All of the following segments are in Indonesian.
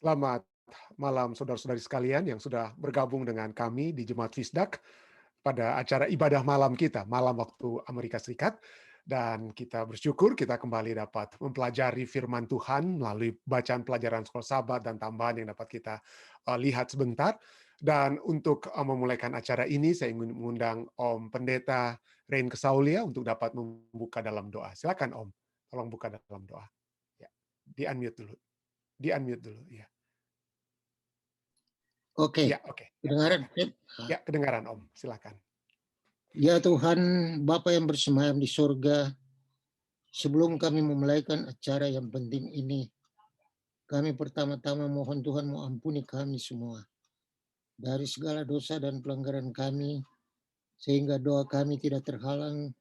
Selamat malam saudara-saudari sekalian yang sudah bergabung dengan kami di Jemaat Fisdak pada acara ibadah malam kita, malam waktu Amerika Serikat. Dan kita bersyukur kita kembali dapat mempelajari firman Tuhan melalui bacaan pelajaran sekolah sahabat dan tambahan yang dapat kita lihat sebentar. Dan untuk memulaikan acara ini, saya ingin mengundang Om Pendeta Rain Kesaulia untuk dapat membuka dalam doa. Silakan Om, tolong buka dalam doa. Ya, di-unmute dulu. Di-unmute dulu, ya. Oke, Ya, oke. Ya, kedengaran? silakan. Ya, kedengaran Om. Silakan. Ya Tuhan, Bapa yang bersemayam di surga, sebelum kami memulaikan acara yang penting ini, kami pertama-tama mohon Tuhan mau ampuni kami semua dari segala dosa dan pelanggaran kami, sehingga doa kami tidak terhalang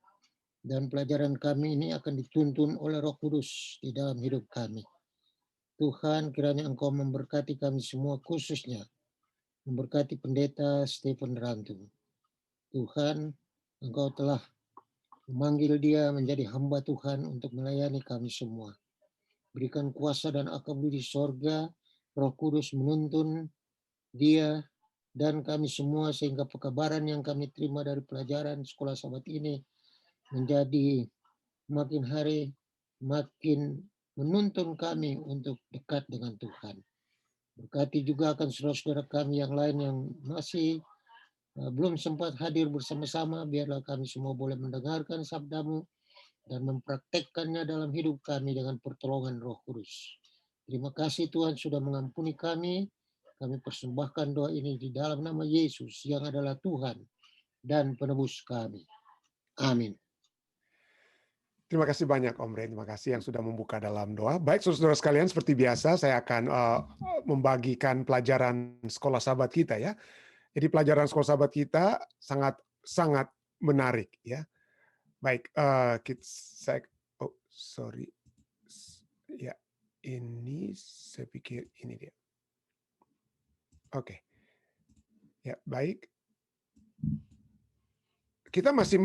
dan pelajaran kami ini akan dituntun oleh Roh Kudus di dalam hidup kami. Tuhan, kiranya Engkau memberkati kami semua, khususnya memberkati Pendeta Stephen Rantu. Tuhan, Engkau telah memanggil dia menjadi hamba Tuhan untuk melayani kami semua. Berikan kuasa dan akal budi sorga, Roh Kudus menuntun dia dan kami semua sehingga pekabaran yang kami terima dari pelajaran sekolah sahabat ini menjadi makin hari makin menuntun kami untuk dekat dengan Tuhan. Berkati juga akan saudara-saudara kami yang lain yang masih belum sempat hadir bersama-sama, biarlah kami semua boleh mendengarkan sabdamu dan mempraktekkannya dalam hidup kami dengan pertolongan Roh Kudus. Terima kasih Tuhan sudah mengampuni kami. Kami persembahkan doa ini di dalam nama Yesus yang adalah Tuhan dan penebus kami. Amin. Terima kasih banyak Om Ren, terima kasih yang sudah membuka dalam doa. Baik saudara-saudara sekalian, seperti biasa saya akan membagikan pelajaran sekolah sahabat kita ya. Jadi pelajaran sekolah sahabat kita sangat menarik ya. Baik, ya ini saya pikir ini dia. Oke, ya baik. Kita masih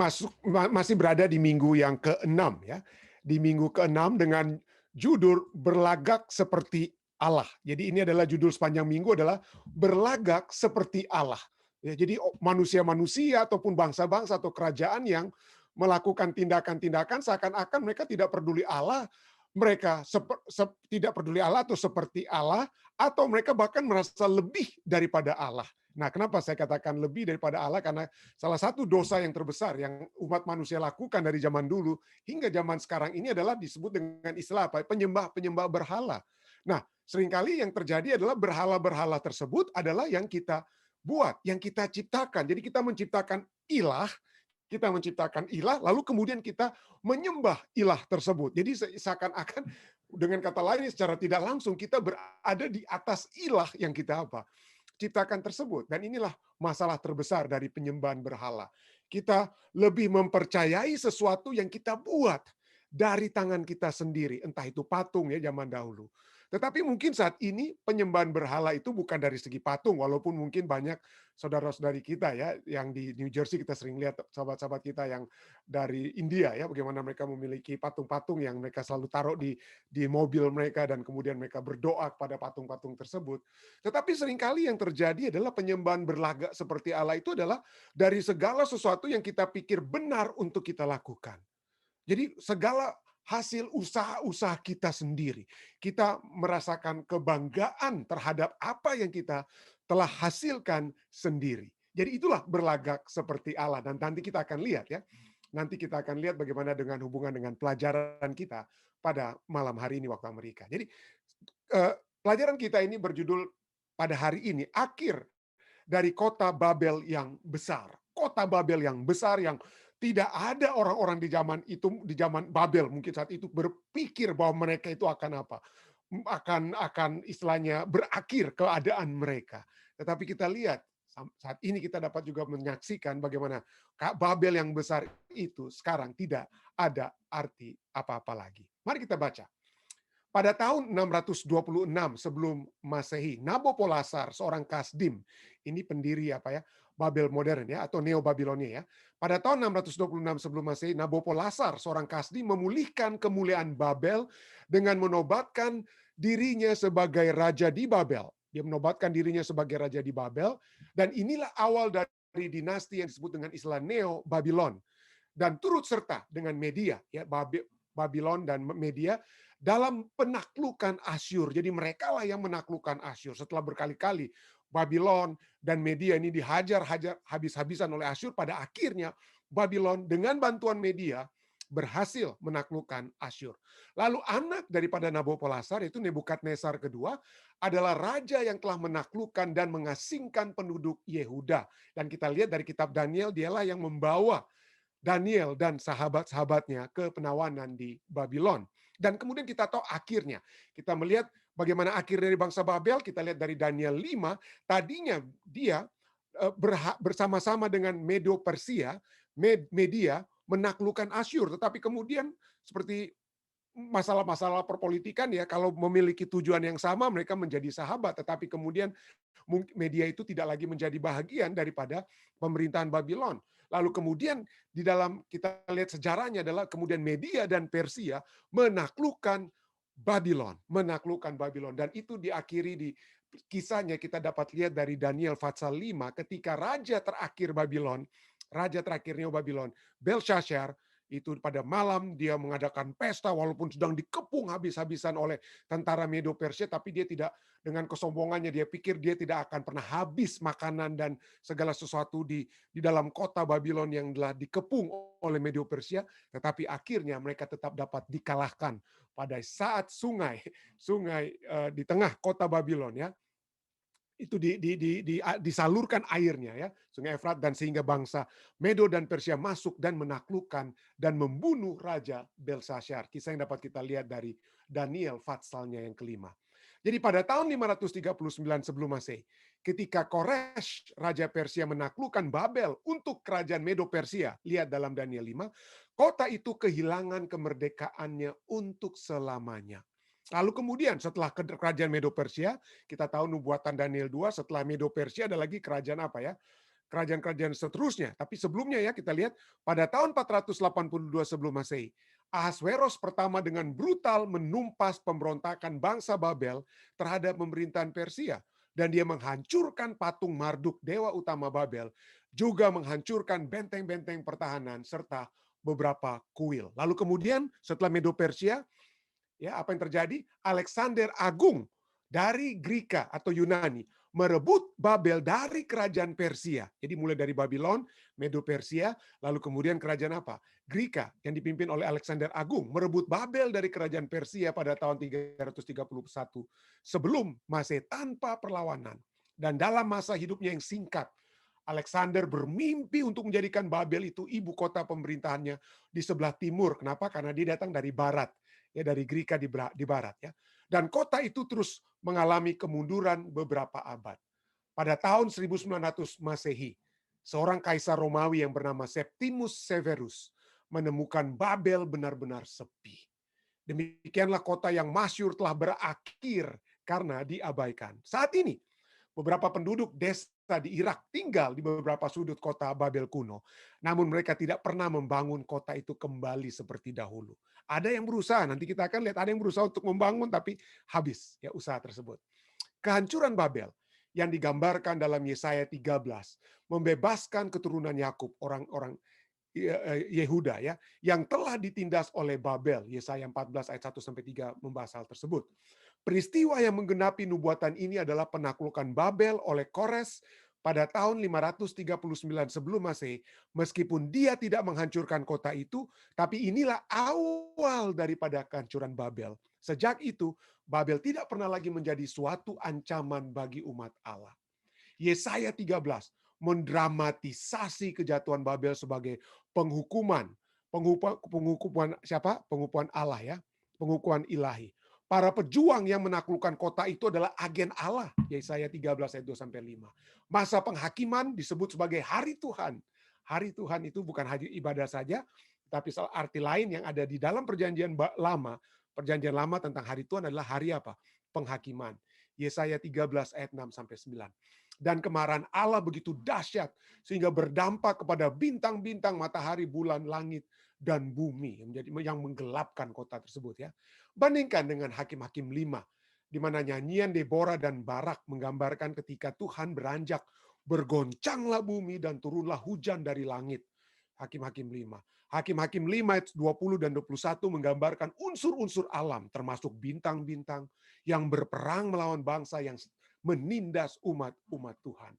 berada di minggu yang ke-6 ya. Di minggu ke-6 dengan judul berlagak seperti Allah. Jadi ini adalah judul sepanjang minggu adalah berlagak seperti Allah. Ya, jadi manusia-manusia ataupun bangsa-bangsa atau kerajaan yang melakukan tindakan-tindakan seakan-akan mereka tidak peduli Allah, mereka tidak peduli Allah atau seperti Allah, atau mereka bahkan merasa lebih daripada Allah. Nah, kenapa saya katakan lebih daripada Allah? Karena salah satu dosa yang terbesar yang umat manusia lakukan dari zaman dulu hingga zaman sekarang ini adalah disebut dengan istilah apa? Penyembah berhala. Nah, seringkali yang terjadi adalah berhala-berhala tersebut adalah yang kita buat, yang kita ciptakan. Jadi kita menciptakan ilah, lalu kemudian kita menyembah ilah tersebut. Jadi seakan-akan dengan kata lain secara tidak langsung kita berada di atas ilah yang kita ciptakan tersebut. Dan inilah masalah terbesar dari penyembahan berhala. Kita lebih mempercayai sesuatu yang kita buat dari tangan kita sendiri. Entah itu patung ya zaman dahulu. Tetapi mungkin saat ini penyembahan berhala itu bukan dari segi patung, walaupun mungkin banyak saudara-saudari kita ya, yang di New Jersey kita sering lihat sahabat-sahabat kita yang dari India ya, bagaimana mereka memiliki patung-patung yang mereka selalu taruh di mobil mereka dan kemudian mereka berdoa kepada patung-patung tersebut. Tetapi seringkali yang terjadi adalah penyembahan berlagak seperti Allah itu adalah dari segala sesuatu yang kita pikir benar untuk kita lakukan. Jadi segala hasil usaha-usaha kita sendiri. Kita merasakan kebanggaan terhadap apa yang kita telah hasilkan sendiri. Jadi itulah berlagak seperti Allah. Dan nanti kita akan lihat ya. Nanti kita akan lihat bagaimana dengan hubungan dengan pelajaran kita pada malam hari ini waktu Amerika. Jadi pelajaran kita ini berjudul pada hari ini, akhir dari kota Babel yang besar. Kota Babel yang besar yang tidak ada orang-orang di zaman itu, di zaman Babel mungkin saat itu berpikir bahwa mereka itu akan apa? Akan istilahnya berakhir keadaan mereka. Tetapi kita lihat saat ini kita dapat juga menyaksikan bagaimana Babel yang besar itu sekarang tidak ada arti apa-apa lagi. Mari kita baca. Pada tahun 626 sebelum Masehi, Nabopolassar, seorang Kasdim, ini pendiri Babel modern ya, atau Neo Babilonia ya. Pada tahun 626 sebelum Masehi, Nabopolassar, seorang Kasdim, memulihkan kemuliaan Babel dengan menobatkan dirinya sebagai raja di Babel. Dia menobatkan dirinya sebagai raja di Babel, dan inilah awal dari dinasti yang disebut dengan istilah Neo Babylon, dan turut serta dengan Media, ya, Babylon dan Media dalam penaklukan Asyur. Jadi mereka lah yang menaklukkan Asyur setelah berkali-kali Babylon dan Media ini dihajar habis-habisan oleh Asyur. Pada akhirnya Babylon dengan bantuan Media berhasil menaklukkan Asyur. Lalu anak daripada Nabopolassar, itu Nebukadnezar kedua, adalah raja yang telah menaklukkan dan mengasingkan penduduk Yehuda. Dan kita lihat dari kitab Daniel, dialah yang membawa Daniel dan sahabat-sahabatnya ke penawanan di Babylon. Dan kemudian kita tahu akhirnya. Kita melihat bagaimana akhir dari bangsa Babel, kita lihat dari Daniel 5, tadinya dia bersama-sama dengan Medo Persia, Media menaklukkan Asyur, tetapi kemudian seperti masalah-masalah perpolitikan ya, kalau memiliki tujuan yang sama mereka menjadi sahabat, tetapi kemudian Media itu tidak lagi menjadi bahagian daripada pemerintahan Babylon. Lalu kemudian di dalam kita lihat sejarahnya adalah kemudian Media dan Persia menaklukkan Babylon, dan itu diakhiri di kisahnya kita dapat lihat dari Daniel pasal 5 ketika raja terakhir Babylon, Belshazzar, itu pada malam dia mengadakan pesta walaupun sedang dikepung habis-habisan oleh tentara Medo Persia, tapi dia tidak, dengan kesombongannya dia pikir dia tidak akan pernah habis makanan dan segala sesuatu di dalam kota Babylon yang telah dikepung oleh Medo Persia, tetapi akhirnya mereka tetap dapat dikalahkan pada saat sungai di tengah kota Babylon ya, itu disalurkan airnya ya, Sungai Efrat, dan sehingga bangsa Medo dan Persia masuk dan menaklukkan dan membunuh Raja Belshazzar. Kisah yang dapat kita lihat dari Daniel pasalnya yang kelima. Jadi pada tahun 539 sebelum Masehi, ketika Koresh Raja Persia menaklukkan Babel untuk kerajaan Medo Persia, lihat dalam Daniel 5, kota itu kehilangan kemerdekaannya untuk selamanya. Lalu kemudian setelah kerajaan Medo Persia, kita tahu nubuatan Daniel 2, setelah Medo Persia ada lagi kerajaan apa ya? Kerajaan-kerajaan seterusnya. Tapi sebelumnya ya kita lihat pada tahun 482 sebelum Masehi, Ahasveros pertama dengan brutal menumpas pemberontakan bangsa Babel terhadap pemerintahan Persia. Dan dia menghancurkan patung Marduk, dewa utama Babel, juga menghancurkan benteng-benteng pertahanan serta beberapa kuil. Lalu kemudian setelah Medo Persia, ya, apa yang terjadi? Alexander Agung dari Greka atau Yunani merebut Babel dari kerajaan Persia. Jadi mulai dari Babylon, Medo Persia, lalu kemudian kerajaan apa? Greka yang dipimpin oleh Alexander Agung merebut Babel dari kerajaan Persia pada tahun 331 sebelum Masehi tanpa perlawanan. Dan dalam masa hidupnya yang singkat, Alexander bermimpi untuk menjadikan Babel itu ibu kota pemerintahannya di sebelah timur. Kenapa? Karena dia datang dari barat, ya, dari Greka di barat ya. Dan kota itu terus mengalami kemunduran beberapa abad. Pada tahun 1900 Masehi, seorang kaisar Romawi yang bernama Septimus Severus menemukan Babel benar-benar sepi. Demikianlah kota yang masyhur telah berakhir karena diabaikan. Saat ini beberapa penduduk desa di Irak tinggal di beberapa sudut kota Babel kuno. Namun mereka tidak pernah membangun kota itu kembali seperti dahulu. Ada yang berusaha, nanti kita akan lihat ada yang berusaha untuk membangun tapi habis ya usaha tersebut. Kehancuran Babel yang digambarkan dalam Yesaya 13 membebaskan keturunan Yakub, orang-orang Yehuda ya, yang telah ditindas oleh Babel. Yesaya 14 ayat 1 sampai 3 membahas hal tersebut. Peristiwa yang menggenapi nubuatan ini adalah penaklukan Babel oleh Kores pada tahun 539 sebelum Masehi. Meskipun dia tidak menghancurkan kota itu, tapi inilah awal daripada kehancuran Babel. Sejak itu, Babel tidak pernah lagi menjadi suatu ancaman bagi umat Allah. Yesaya 13 mendramatisasi kejatuhan Babel sebagai penghukuman siapa? Penghukuman Allah ya, penghukuman ilahi. Para pejuang yang menaklukkan kota itu adalah agen Allah. Yesaya 13 ayat 2 sampai 5. Masa penghakiman disebut sebagai hari Tuhan. Hari Tuhan itu bukan hari ibadah saja, tapi arti lain yang ada di dalam perjanjian lama. Perjanjian lama tentang hari Tuhan adalah hari apa? Penghakiman. Yesaya 13 ayat 6 sampai 9. Dan kemarahan Allah begitu dahsyat sehingga berdampak kepada bintang-bintang, matahari, bulan, langit, dan bumi yang menggelapkan kota tersebut ya. Bandingkan dengan Hakim-Hakim 5 di mana nyanyian Deborah dan Barak menggambarkan ketika Tuhan beranjak, bergoncanglah bumi dan turunlah hujan dari langit. Hakim-Hakim 5. Hakim-Hakim 5 ayat 20 dan 21 menggambarkan unsur-unsur alam termasuk bintang-bintang yang berperang melawan bangsa yang menindas umat-umat Tuhan.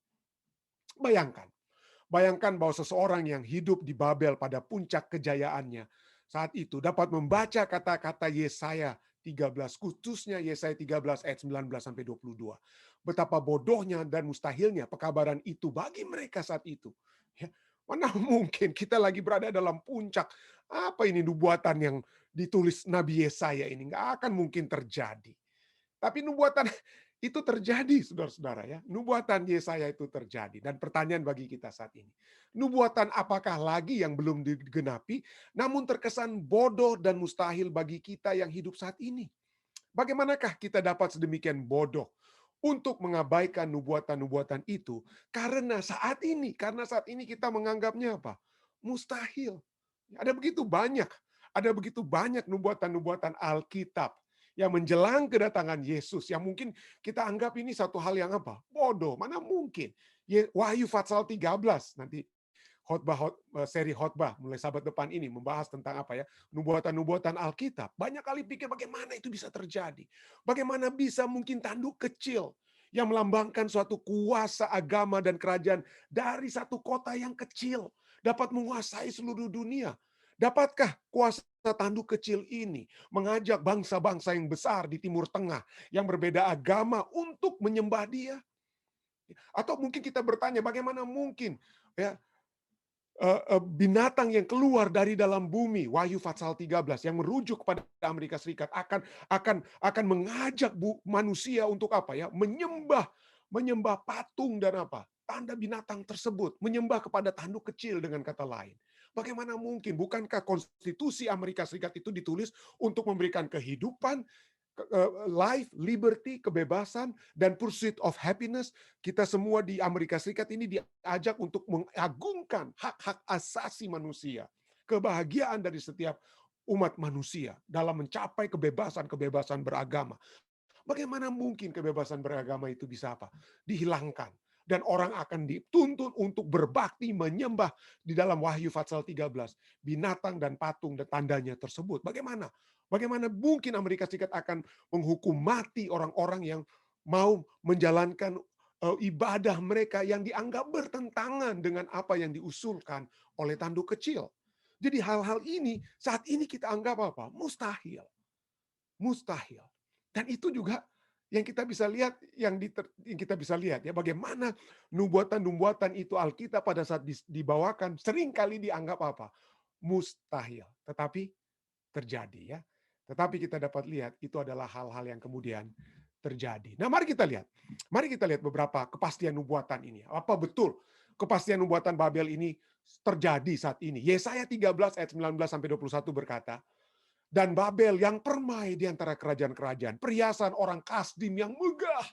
Bayangkan, bayangkan bahwa seseorang yang hidup di Babel pada puncak kejayaannya saat itu dapat membaca kata-kata Yesaya 13, khususnya Yesaya 13 ayat 19 sampai 22. Betapa bodohnya dan mustahilnya pekabaran itu bagi mereka saat itu. Ya, mana mungkin kita lagi berada dalam puncak. Apa ini nubuatan yang ditulis Nabi Yesaya ini? Nggak akan mungkin terjadi. Tapi nubuatan itu terjadi, saudara-saudara ya. Nubuatan Yesaya itu terjadi. Dan pertanyaan bagi kita saat ini. Nubuatan apakah lagi yang belum digenapi, namun terkesan bodoh dan mustahil bagi kita yang hidup saat ini? Bagaimanakah kita dapat sedemikian bodoh untuk mengabaikan nubuatan-nubuatan itu karena saat ini kita menganggapnya apa? Mustahil. Ada begitu banyak nubuatan-nubuatan Alkitab yang menjelang kedatangan Yesus yang mungkin kita anggap ini satu hal yang apa? Bodoh. Mana mungkin? Wahyu Pasal 13 nanti seri khotbah mulai Sabat depan ini membahas tentang apa ya, nubuatan-nubuatan Alkitab. Banyak kali pikir bagaimana itu bisa terjadi. Bagaimana bisa mungkin tanduk kecil yang melambangkan suatu kuasa agama dan kerajaan dari satu kota yang kecil dapat menguasai seluruh dunia. Dapatkah kuasa tanduk kecil ini mengajak bangsa-bangsa yang besar di Timur Tengah yang berbeda agama untuk menyembah Dia? Atau mungkin kita bertanya, bagaimana mungkin ya binatang yang keluar dari dalam bumi, Wahyu Pasal 13 yang merujuk kepada Amerika Serikat akan mengajak manusia untuk apa ya? Menyembah patung dan apa? Tanda binatang tersebut, menyembah kepada tanduk kecil dengan kata lain. Bagaimana mungkin? Bukankah konstitusi Amerika Serikat itu ditulis untuk memberikan kehidupan, life, liberty, kebebasan, dan pursuit of happiness? Kita semua di Amerika Serikat ini diajak untuk mengagungkan hak-hak asasi manusia, kebahagiaan dari setiap umat manusia dalam mencapai kebebasan beragama. Bagaimana mungkin kebebasan beragama itu bisa apa? Dihilangkan. Dan orang akan dituntut untuk berbakti menyembah di dalam Wahyu Pasal 13. Binatang dan patung dan tandanya tersebut. Bagaimana? Bagaimana mungkin Amerika Serikat akan menghukum mati orang-orang yang mau menjalankan ibadah mereka yang dianggap bertentangan dengan apa yang diusulkan oleh tanduk kecil. Jadi hal-hal ini saat ini kita anggap apa? Mustahil. Mustahil. Dan itu juga yang kita bisa lihat ya, bagaimana nubuatan-nubuatan itu Alkitab pada saat dibawakan seringkali dianggap apa? Mustahil. Tetapi terjadi ya. Tetapi kita dapat lihat itu adalah hal-hal yang kemudian terjadi. Nah, mari kita lihat. Mari kita lihat beberapa kepastian nubuatan ini. Apa betul kepastian nubuatan Babel ini terjadi saat ini? Yesaya 13 ayat 19 sampai 21 berkata, dan Babel yang permai di antara kerajaan-kerajaan, perhiasan orang Kasdim yang megah,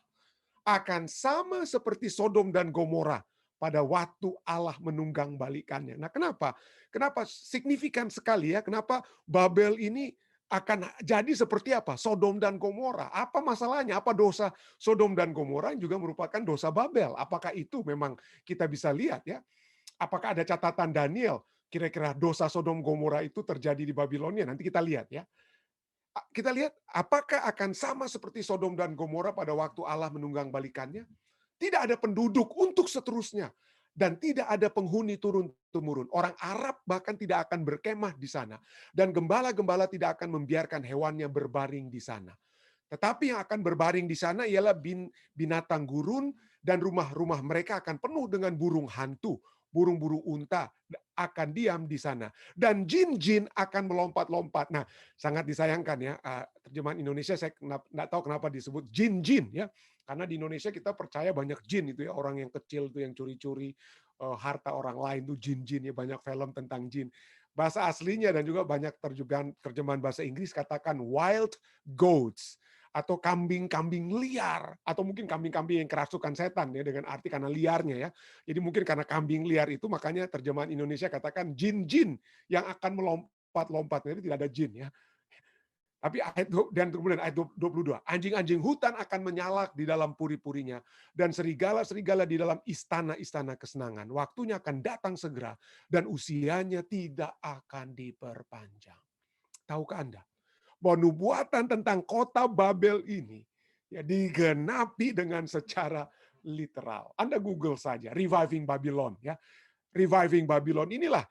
akan sama seperti Sodom dan Gomora pada waktu Allah menunggang balikannya. Nah, kenapa? Kenapa signifikan sekali ya? Kenapa Babel ini akan jadi seperti apa? Sodom dan Gomora. Apa masalahnya? Apa dosa Sodom dan Gomora juga merupakan dosa Babel? Apakah itu memang kita bisa lihat ya? Apakah ada catatan Daniel? Kira-kira dosa Sodom Gomora itu terjadi di Babilonia? Nanti kita lihat ya. Kita lihat apakah akan sama seperti Sodom dan Gomora pada waktu Allah menunggang balikannya? Tidak ada penduduk untuk seterusnya. Dan tidak ada penghuni turun-temurun. Orang Arab bahkan tidak akan berkemah di sana. Dan gembala-gembala tidak akan membiarkan hewannya berbaring di sana. Tetapi yang akan berbaring di sana ialah binatang gurun dan rumah-rumah mereka akan penuh dengan burung hantu. Burung-burung unta akan diam di sana. Dan jin-jin akan melompat-lompat. Nah, sangat disayangkan ya. Terjemahan Indonesia saya nggak tahu kenapa disebut jin-jin ya. Karena di Indonesia kita percaya banyak jin itu ya. Orang yang kecil itu yang curi-curi harta orang lain itu jin-jin ya. Banyak film tentang jin. Bahasa aslinya dan juga banyak terjemahan bahasa Inggris katakan wild goats. Atau kambing-kambing liar, atau mungkin kambing-kambing yang kerasukan setan ya, dengan arti karena liarnya ya. Jadi mungkin karena kambing liar itu makanya terjemahan Indonesia katakan jin-jin yang akan melompat-lompat. Jadi tidak ada jin ya. Tapi dan kemudian ayat 22, anjing-anjing hutan akan menyalak di dalam puri-purinya, dan serigala-serigala di dalam istana-istana kesenangan. Waktunya akan datang segera, dan usianya tidak akan diperpanjang. Tahukah Anda bahwa nubuatan tentang kota Babel ini ya digenapi dengan secara literal. Anda Google saja, Reviving Babylon ya. Reviving Babylon inilah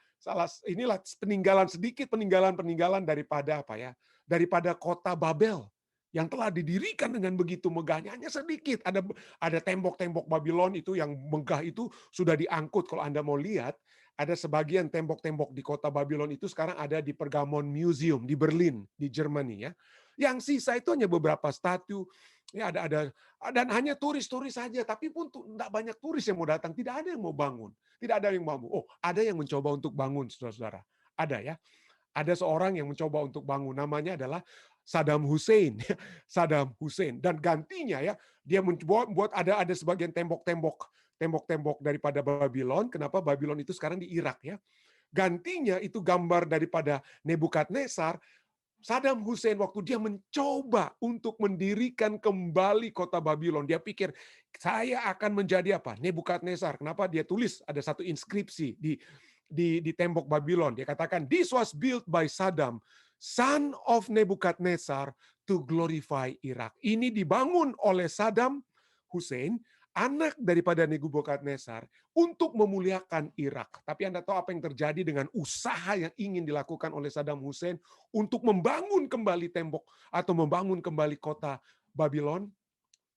peninggalan daripada apa ya? Daripada kota Babel yang telah didirikan dengan begitu megahnya, hanya sedikit. Ada tembok-tembok Babylon itu yang megah itu sudah diangkut. Kalau Anda mau lihat, ada sebagian tembok-tembok di kota Babylon itu sekarang ada di Pergamon Museum di Berlin, di Jerman ya. Yang sisa itu hanya beberapa statu, ya ada dan hanya turis-turis saja. Tapi pun tidak banyak turis yang mau datang, tidak ada yang mau bangun. Tidak ada yang mampu. Oh, ada yang mencoba untuk bangun, saudara-saudara. Ada ya. Ada seorang yang mencoba untuk bangun. Namanya adalah Saddam Hussein. Saddam Hussein. Dan gantinya ya, dia membuat ada sebagian tembok-tembok daripada Babylon. Kenapa Babylon itu sekarang di Irak ya? Gantinya itu gambar daripada Nebukadnezar. Saddam Hussein waktu dia mencoba untuk mendirikan kembali kota Babylon, dia pikir saya akan menjadi apa? Nebukadnezar. Kenapa dia tulis ada satu inskripsi di tembok Babylon. Dia katakan this was built by Saddam, son of Nebuchadnezzar to glorify Iraq. Ini dibangun oleh Saddam Hussein, anak daripada Nebukadnezar, untuk memuliakan Irak. Tapi Anda tahu apa yang terjadi dengan usaha yang ingin dilakukan oleh Saddam Hussein untuk membangun kembali tembok atau membangun kembali kota Babylon?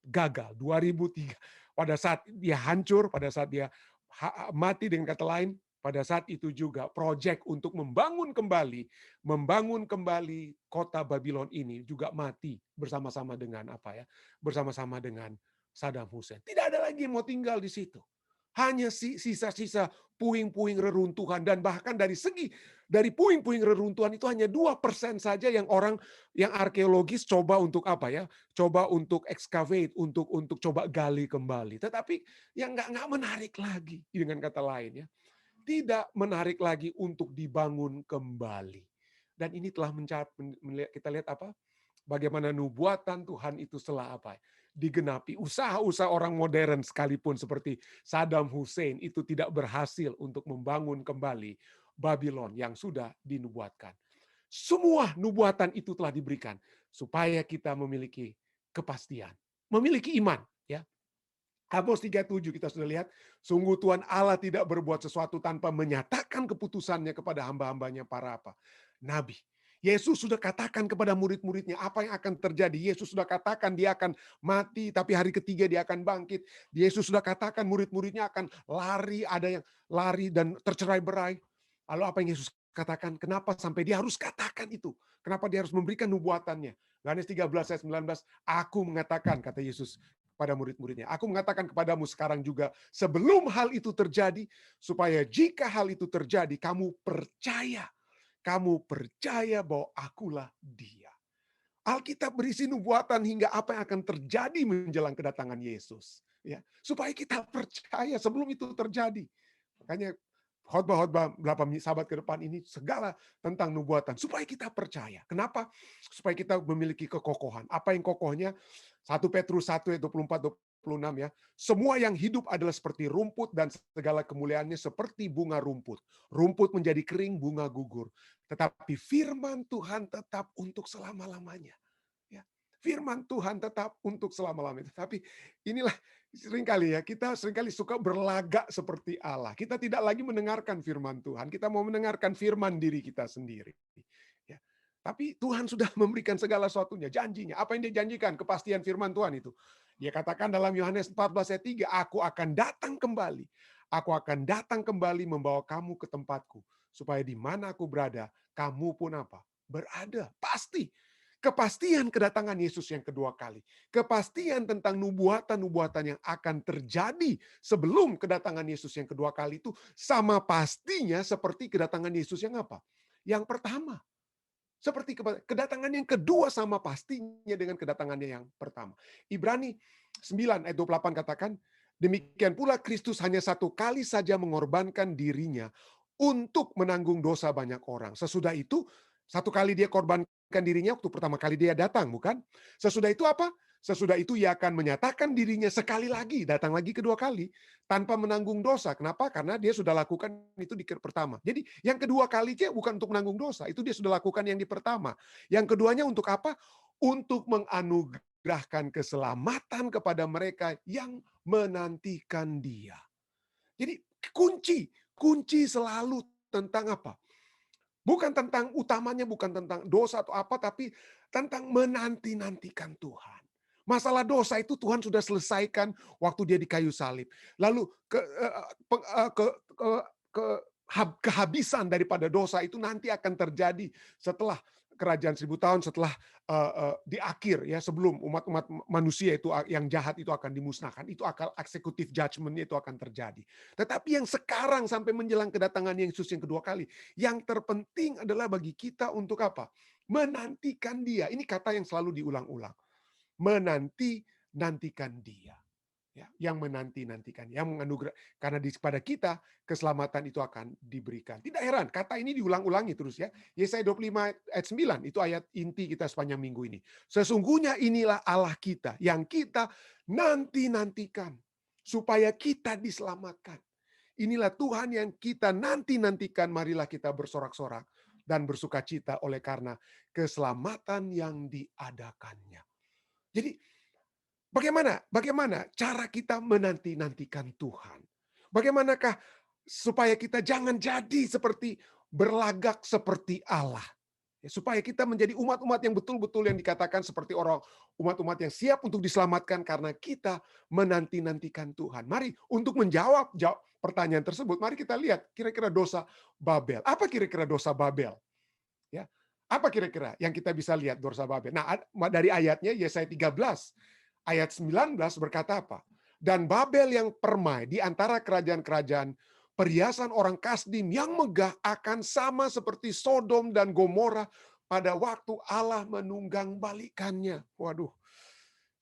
Gagal. 2003. Pada saat dia hancur, pada saat dia mati, dengan kata lain, pada saat itu juga proyek untuk membangun kembali kota Babylon ini juga mati bersama-sama dengan apa ya? Bersama-sama dengan Saddam Hussein. Tidak ada lagi yang mau tinggal di situ. Hanya sisa-sisa puing-puing reruntuhan, dan bahkan dari puing-puing reruntuhan itu hanya 2% saja yang arkeologis coba untuk apa ya? Coba untuk excavate, untuk coba gali kembali. Tetapi yang nggak menarik lagi, dengan kata lain ya. Tidak menarik lagi untuk dibangun kembali. Dan ini telah kita lihat apa? Bagaimana nubuatan Tuhan itu telah apa? Digenapi. Usaha-usaha orang modern sekalipun seperti Saddam Hussein itu tidak berhasil untuk membangun kembali Babylon yang sudah dinubuatkan. Semua nubuatan itu telah diberikan supaya kita memiliki kepastian, memiliki iman. Ya, Amos 3:7 kita sudah lihat, sungguh Tuhan Allah tidak berbuat sesuatu tanpa menyatakan keputusannya kepada hamba-hambanya para apa? Nabi. Yesus sudah katakan kepada murid-muridnya apa yang akan terjadi. Yesus sudah katakan dia akan mati, tapi hari ketiga dia akan bangkit. Yesus sudah katakan murid-muridnya akan lari, ada yang lari dan tercerai-berai. Lalu apa yang Yesus katakan? Kenapa sampai dia harus katakan itu? Kenapa dia harus memberikan nubuatannya? Yohanes 13 ayat 19, aku mengatakan, kata Yesus pada murid-muridnya, aku mengatakan kepadamu sekarang juga, sebelum hal itu terjadi, supaya jika hal itu terjadi, kamu percaya bahwa akulah dia. Alkitab berisi nubuatan hingga apa yang akan terjadi menjelang kedatangan Yesus. Ya, supaya kita percaya sebelum itu terjadi. Makanya khotbah-khotbah berapa sahabat ke depan ini segala tentang nubuatan. Supaya kita percaya. Kenapa? Supaya kita memiliki kekokohan. Apa yang kokohnya? 1 Petrus 1 ayat 24-26 ya. Semua yang hidup adalah seperti rumput dan segala kemuliaannya seperti bunga rumput. Rumput menjadi kering, bunga gugur. Tetapi firman Tuhan tetap untuk selama-lamanya. Ya. Firman Tuhan tetap untuk selama-lamanya. Tetapi inilah seringkali ya, kita seringkali suka berlagak seperti Allah. Kita tidak lagi mendengarkan firman Tuhan. Kita mau mendengarkan firman diri kita sendiri. Ya. Tapi Tuhan sudah memberikan segala sesuatunya, janjinya. Apa yang dia janjikan? Kepastian firman Tuhan itu. Dia katakan dalam Yohanes 14 ayat 3, aku akan datang kembali. Aku akan datang kembali membawa kamu ke tempatku. Supaya di mana aku berada, kamu pun apa? Berada. Pasti. Kepastian kedatangan Yesus yang kedua kali. Kepastian tentang nubuatan-nubuatan yang akan terjadi sebelum kedatangan Yesus yang kedua kali itu sama pastinya seperti kedatangan Yesus yang apa? Yang pertama. Seperti kedatangan yang kedua sama pastinya dengan kedatangannya yang pertama. Ibrani 9 ayat 28 katakan, demikian pula Kristus hanya satu kali saja mengorbankan dirinya untuk menanggung dosa banyak orang. Sesudah itu Satu kali dia korbankan dirinya waktu pertama kali dia datang, bukan? Sesudah itu apa? Sesudah itu ia akan menyatakan dirinya sekali lagi, datang lagi kedua kali, tanpa menanggung dosa. Kenapa? Karena dia sudah lakukan itu di pertama. Jadi yang kedua kalinya bukan untuk menanggung dosa, itu dia sudah lakukan yang di pertama. Yang keduanya untuk apa? Untuk menganugerahkan keselamatan kepada mereka yang menantikan dia. Jadi kunci selalu tentang apa? Bukan tentang utamanya, bukan tentang dosa atau apa, tapi tentang menanti-nantikan Tuhan. Masalah dosa itu Tuhan sudah selesaikan waktu dia di kayu salib. Lalu kehabisan daripada dosa itu nanti akan terjadi setelah kerajaan 1000 tahun, setelah di akhir ya, sebelum umat-umat manusia itu yang jahat itu akan dimusnahkan. Itu akal eksekutif judgment-nya itu akan terjadi. Tetapi yang sekarang sampai menjelang kedatangan Yesus yang kedua kali, yang terpenting adalah bagi kita untuk apa? Menantikan Dia. Ini kata yang selalu diulang-ulang. Menanti-nantikan Dia. Ya, yang menanti-nantikan, yang menganugerah, karena pada kita keselamatan itu akan diberikan. Tidak heran, kata ini diulang-ulangi terus ya. Yesaya 25 ayat 9, itu ayat inti kita sepanjang minggu ini. Sesungguhnya inilah Allah kita, yang kita nanti-nantikan, supaya kita diselamatkan. Inilah Tuhan yang kita nanti-nantikan, marilah kita bersorak-sorak dan bersukacita oleh karena keselamatan yang diadakannya. Jadi, Bagaimana cara kita menanti-nantikan Tuhan? Bagaimanakah supaya kita jangan jadi seperti berlagak seperti Allah? Ya, supaya kita menjadi umat-umat yang betul-betul yang dikatakan seperti orang umat-umat yang siap untuk diselamatkan karena kita menanti-nantikan Tuhan. Mari untuk menjawab pertanyaan tersebut, mari kita lihat kira-kira dosa Babel. Apa kira-kira dosa Babel? Ya. Apa kira-kira yang kita bisa lihat dosa Babel? Nah, dari ayatnya Yesaya 13 ayat 19 berkata apa? Dan Babel yang permai di antara kerajaan-kerajaan, perhiasan orang Kasdim yang megah akan sama seperti Sodom dan Gomora pada waktu Allah menunggang balikannya. Waduh,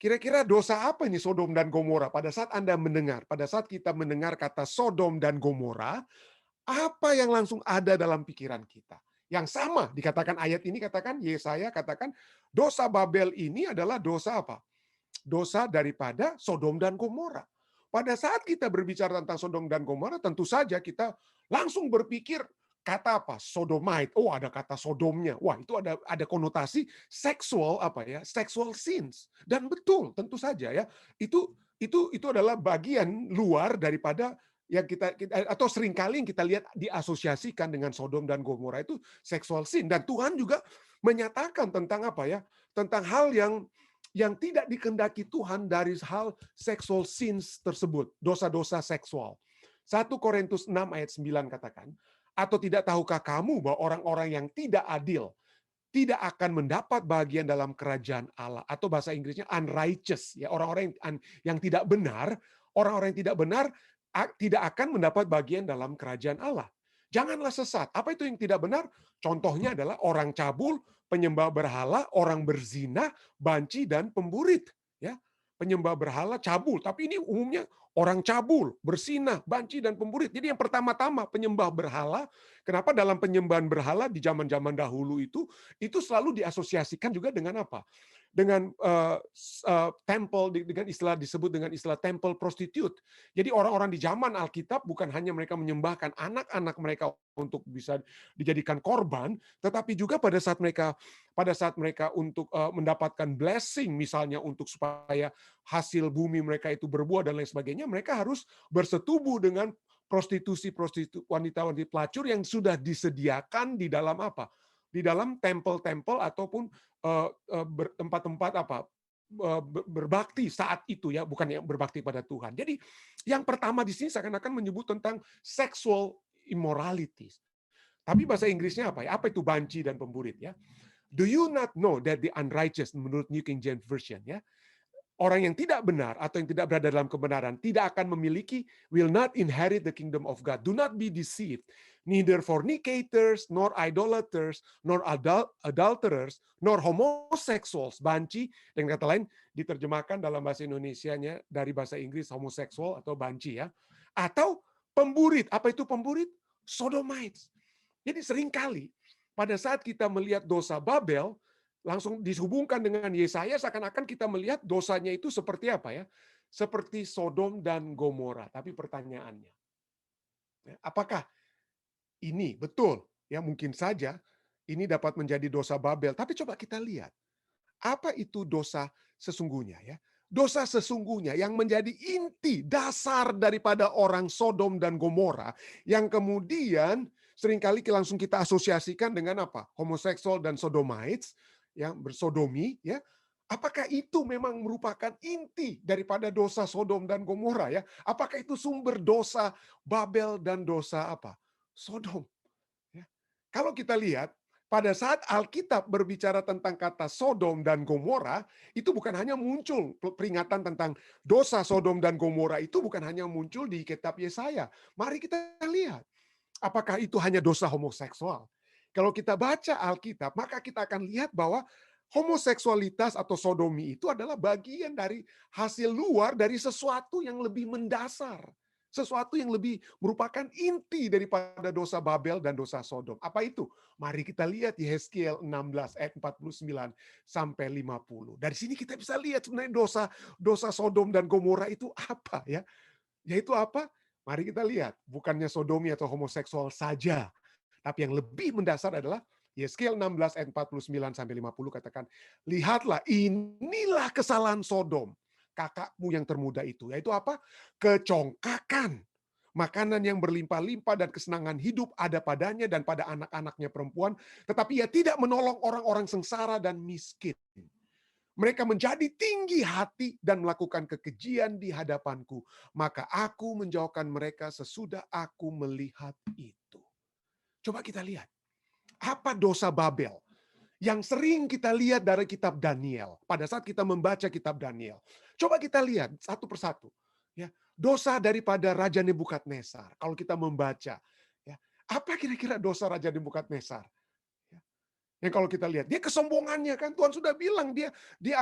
kira-kira dosa apa ini Sodom dan Gomora? Pada saat Anda mendengar, pada saat kita mendengar kata Sodom dan Gomora, apa yang langsung ada dalam pikiran kita? Yang sama dikatakan ayat ini, katakan Yesaya katakan dosa Babel ini adalah dosa apa? Dosa daripada Sodom dan Gomora. Pada saat kita berbicara tentang Sodom dan Gomora, tentu saja kita langsung berpikir kata apa? Sodomite. Oh, ada kata Sodomnya. Wah, itu ada konotasi seksual apa ya? Sexual sins. Dan betul, tentu saja ya. Itu adalah bagian luar daripada yang kita atau seringkali yang kita lihat diasosiasikan dengan Sodom dan Gomora itu sexual sin. Dan Tuhan juga menyatakan tentang apa ya? Tentang hal yang tidak dikehendaki Tuhan dari hal sexual sins tersebut, dosa-dosa seksual. 1 Korintus 6 ayat 9 katakan, atau tidak tahukah kamu bahwa orang-orang yang tidak adil tidak akan mendapat bagian dalam kerajaan Allah, atau bahasa Inggrisnya unrighteous, ya, orang-orang yang tidak benar, orang-orang yang tidak benar tidak akan mendapat bagian dalam kerajaan Allah. Janganlah sesat. Apa itu yang tidak benar? Contohnya adalah orang cabul, penyembah berhala, orang berzina, banci dan pemburit, ya. Penyembah berhala cabul, tapi ini umumnya orang cabul, berzina, banci dan pemburit. Jadi yang pertama-tama penyembah berhala, kenapa dalam penyembahan berhala di zaman-zaman dahulu itu selalu diasosiasikan juga dengan apa? Dengan temple, dengan istilah disebut dengan istilah temple prostitute. Jadi orang-orang di zaman Alkitab bukan hanya mereka menyembahkan anak-anak mereka untuk bisa dijadikan korban, tetapi juga pada saat mereka untuk mendapatkan blessing, misalnya untuk supaya hasil bumi mereka itu berbuah dan lain sebagainya, mereka harus bersetubuh dengan prostitusi-prostitusi, wanita-wanita pelacur yang sudah disediakan di dalam apa? Di dalam tempel-tempel ataupun tempat-tempat apa? Berbakti saat itu ya, bukan yang berbakti pada Tuhan. Jadi yang pertama di sini seakan-akan menyebut tentang sexual immorality. Tapi bahasa Inggrisnya apa ya? Apa itu banci dan pemburit ya? Do you not know that the unrighteous, menurut New King James Version ya, orang yang tidak benar atau yang tidak berada dalam kebenaran tidak akan memiliki, will not inherit the kingdom of God. Do not be deceived. Neither fornicators, nor idolaters, nor adulterers, nor homosexuals, banci, dengan kata lain diterjemahkan dalam bahasa Indonesianya dari bahasa Inggris homoseksual atau banci ya. Atau pemburit. Apa itu pemburit? Sodomites. Jadi seringkali pada saat kita melihat dosa Babel, langsung dihubungkan dengan Yesaya, seakan-akan kita melihat dosanya itu seperti apa ya? Seperti Sodom dan Gomora. Tapi pertanyaannya, ya, apakah ini betul? Ya mungkin saja ini dapat menjadi dosa Babel. Tapi coba kita lihat, apa itu dosa sesungguhnya ya? Dosa sesungguhnya yang menjadi inti dasar daripada orang Sodom dan Gomora yang kemudian seringkali langsung kita asosiasikan dengan apa? Homoseksual dan sodomites, ya, bersodomi, ya. Apakah itu memang merupakan inti daripada dosa Sodom dan Gomora ya? Apakah itu sumber dosa Babel dan dosa apa? Sodom, ya. Kalau kita lihat pada saat Alkitab berbicara tentang kata Sodom dan Gomora, itu bukan hanya muncul peringatan tentang dosa Sodom dan Gomora itu bukan hanya muncul di kitab Yesaya. Mari kita lihat, apakah itu hanya dosa homoseksual? Kalau kita baca Alkitab, maka kita akan lihat bahwa homoseksualitas atau sodomi itu adalah bagian dari hasil luar dari sesuatu yang lebih mendasar. Sesuatu yang lebih merupakan inti daripada dosa Babel dan dosa Sodom. Apa itu? Mari kita lihat Yehezkiel 16 ayat 49 sampai 50. Dari sini kita bisa lihat sebenarnya dosa Sodom dan Gomora itu apa ya? Yaitu apa? Mari kita lihat, bukannya sodomi atau homoseksual saja, tapi yang lebih mendasar adalah Yeskel 16 ayat 49 sampai 50 katakan, lihatlah inilah kesalahan Sodom, kakakmu yang termuda itu, yaitu apa? Kecongkakan. Makanan yang berlimpah-limpah dan kesenangan hidup ada padanya dan pada anak-anaknya perempuan, tetapi ia tidak menolong orang-orang sengsara dan miskin. Mereka menjadi tinggi hati dan melakukan kekejian di hadapanku. Maka aku menjauhkan mereka sesudah aku melihat itu. Coba kita lihat. Apa dosa Babel? Yang sering kita lihat dari kitab Daniel. Pada saat kita membaca kitab Daniel. Coba kita lihat satu persatu. Ya, dosa daripada Raja Nebukadnezar. Kalau kita membaca. Ya, apa kira-kira dosa Raja Nebukadnezar? Yang kalau kita lihat, dia kesombongannya kan Tuhan sudah bilang dia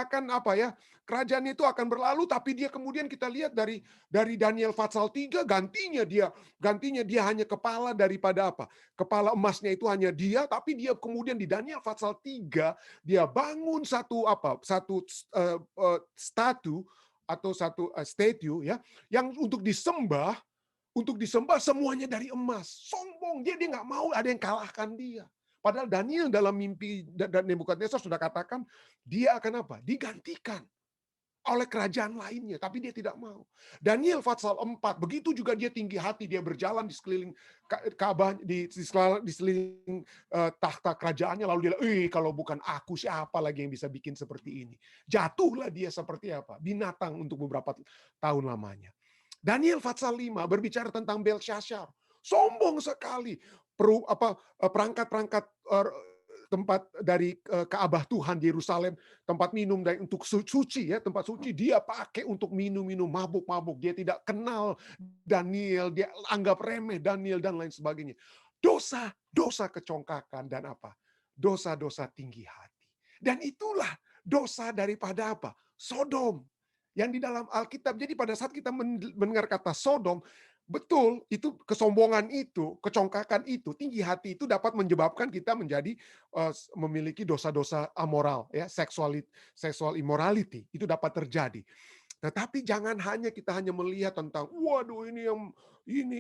akan apa ya, kerajaan itu akan berlalu, tapi dia kemudian kita lihat dari Daniel Fatsal 3 gantinya dia hanya kepala daripada apa? Kepala emasnya itu hanya dia, tapi dia kemudian di Daniel Fatsal 3 dia bangun satu statu atau satu statue ya yang untuk disembah semuanya dari emas. Sombong, dia nggak mau ada yang kalahkan dia. Padahal Daniel dalam mimpi dan Nebukadnezar sudah katakan, dia akan apa? Digantikan oleh kerajaan lainnya, tapi dia tidak mau. Daniel Fatsal 4, begitu juga dia tinggi hati, dia berjalan di sekeliling Ka'bah, di sekeliling tahta kerajaannya, lalu dia, kalau bukan aku, siapa lagi yang bisa bikin seperti ini? Jatuhlah dia seperti apa? Binatang untuk beberapa tahun lamanya. Daniel Fatsal 5 berbicara tentang Belshazzar. Sombong sekali. Perangkat-perangkat tempat dari Ka'bah Tuhan di Yerusalem, tempat minum dan untuk suci ya, tempat suci dia pakai untuk minum-minum mabuk-mabuk. Dia tidak kenal Daniel, dia anggap remeh Daniel dan lain sebagainya. Dosa kecongkakan dan apa? Dosa-dosa tinggi hati. Dan itulah dosa daripada apa? Sodom. Yang di dalam Alkitab. Jadi pada saat kita mendengar kata Sodom, betul, itu kesombongan itu, kecongkakan itu, tinggi hati itu dapat menyebabkan kita menjadi memiliki dosa-dosa amoral, ya, sexual immorality, itu dapat terjadi. Tetapi jangan kita hanya melihat tentang, waduh ini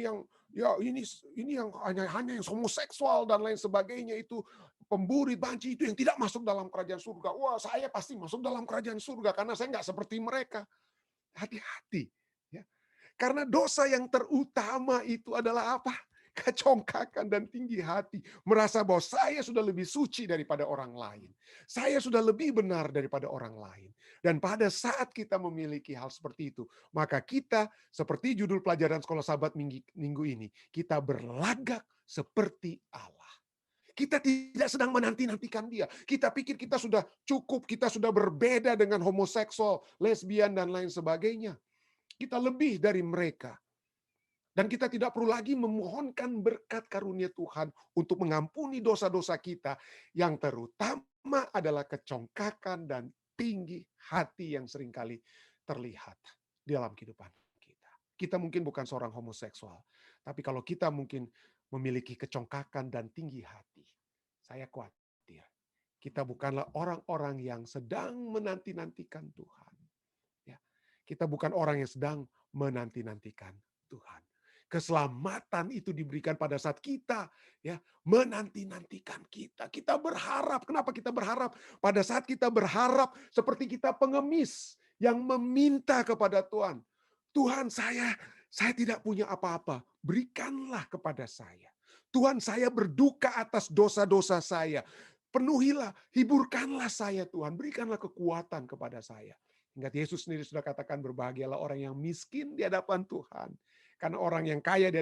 yang hanya yang homoseksual dan lain sebagainya itu pemburi banci itu yang tidak masuk dalam kerajaan surga. Wah, saya pasti masuk dalam kerajaan surga karena saya nggak seperti mereka. Hati-hati, ya. Karena dosa yang terutama itu adalah apa? Kecongkakan dan tinggi hati. Merasa bahwa saya sudah lebih suci daripada orang lain. Saya sudah lebih benar daripada orang lain. Dan pada saat kita memiliki hal seperti itu, maka kita, seperti judul pelajaran sekolah sahabat minggu ini, kita berlagak seperti Allah. Kita tidak sedang menanti-nantikan dia. Kita pikir kita sudah cukup, kita sudah berbeda dengan homoseksual, lesbian, dan lain sebagainya. Kita lebih dari mereka. Dan kita tidak perlu lagi memohonkan berkat karunia Tuhan untuk mengampuni dosa-dosa kita, yang terutama adalah kecongkakan dan tinggi hati yang seringkali terlihat di dalam kehidupan kita. Kita mungkin bukan seorang homoseksual, tapi kalau kita mungkin memiliki kecongkakan dan tinggi hati, Saya khawatir kita bukanlah orang-orang yang sedang menanti-nantikan Tuhan. Ya, kita bukan orang yang sedang menanti-nantikan Tuhan. Keselamatan itu diberikan pada saat kita ya menanti-nantikan kita. Kita berharap. Kenapa kita berharap? Pada saat kita berharap seperti kita pengemis yang meminta kepada Tuhan. Tuhan, saya tidak punya apa-apa. Berikanlah kepada saya. Tuhan, saya berduka atas dosa-dosa saya. Penuhilah, hiburkanlah saya Tuhan. Berikanlah kekuatan kepada saya. Ingat Yesus sendiri sudah katakan berbahagialah orang yang miskin di hadapan Tuhan. Karena orang yang kaya di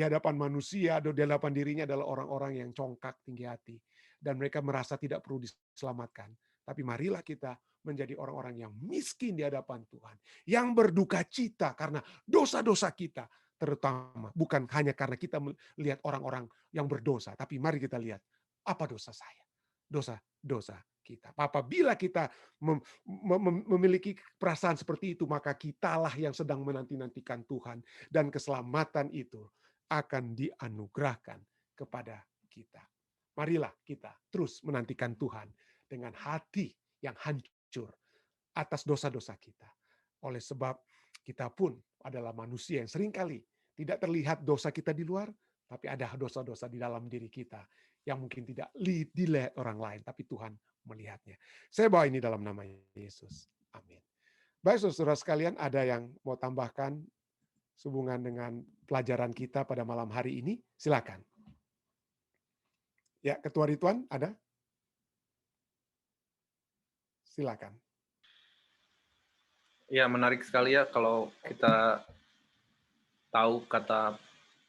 hadapan manusia atau di hadapan dirinya adalah orang-orang yang congkak tinggi hati. Dan mereka merasa tidak perlu diselamatkan. Tapi marilah kita menjadi orang-orang yang miskin di hadapan Tuhan. Yang berduka cita karena dosa-dosa kita. Terutama bukan hanya karena kita melihat orang-orang yang berdosa. Tapi mari kita lihat apa dosa saya. Dosa-dosa kita. Apabila kita memiliki perasaan seperti itu, maka kitalah yang sedang menanti-nantikan Tuhan. Dan keselamatan itu akan dianugerahkan kepada kita. Marilah kita terus menantikan Tuhan dengan hati yang hancur atas dosa-dosa kita. Oleh sebab kita pun adalah manusia yang seringkali tidak terlihat dosa kita di luar, tapi ada dosa-dosa di dalam diri kita yang mungkin tidak dilihat orang lain, tapi Tuhan melihatnya. Saya bawa ini dalam nama Yesus. Amin. Baik, saudara sekalian, ada yang mau tambahkan sehubungan dengan pelajaran kita pada malam hari ini? Silakan. Ya, Ketua Ridwan, ada? Silakan. Ya, menarik sekali ya kalau kita tahu kata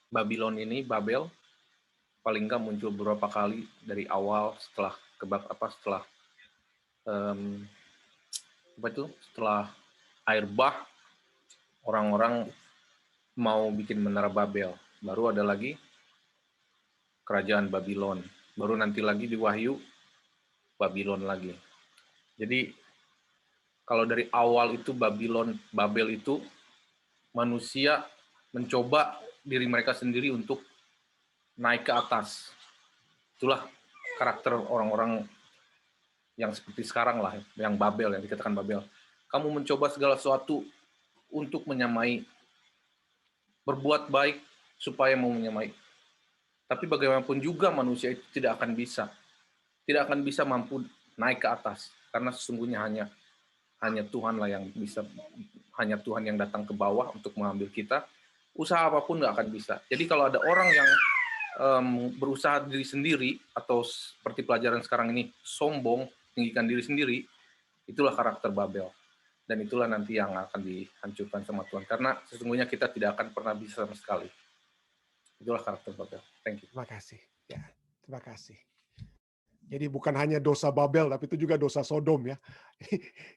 Babylon ini, Babel, paling nggak muncul beberapa kali dari awal setelah setelah air bah, orang-orang mau bikin menara Babel. Baru ada lagi kerajaan Babylon. Baru nanti lagi di Wahyu, Babylon lagi. Jadi kalau dari awal itu Babel itu manusia mencoba diri mereka sendiri untuk naik ke atas. Itulah karakter orang-orang yang seperti sekarang lah, yang Babel, yang dikatakan Babel. Kamu mencoba segala sesuatu untuk menyamai, berbuat baik supaya mau menyamai. Tapi bagaimanapun juga manusia itu tidak akan bisa mampu naik ke atas, karena sesungguhnya hanya Tuhanlah yang bisa, hanya Tuhan yang datang ke bawah untuk mengambil kita. Usaha apapun nggak akan bisa. Jadi kalau ada orang yang berusaha diri sendiri, atau seperti pelajaran sekarang ini, sombong, tinggikan diri sendiri, itulah karakter Babel. Dan itulah nanti yang akan dihancurkan sama Tuhan. Karena sesungguhnya kita tidak akan pernah bisa sama sekali. Itulah karakter Babel. Thank you. Terima kasih. Ya, terima kasih. Jadi bukan hanya dosa Babel, tapi itu juga dosa Sodom ya.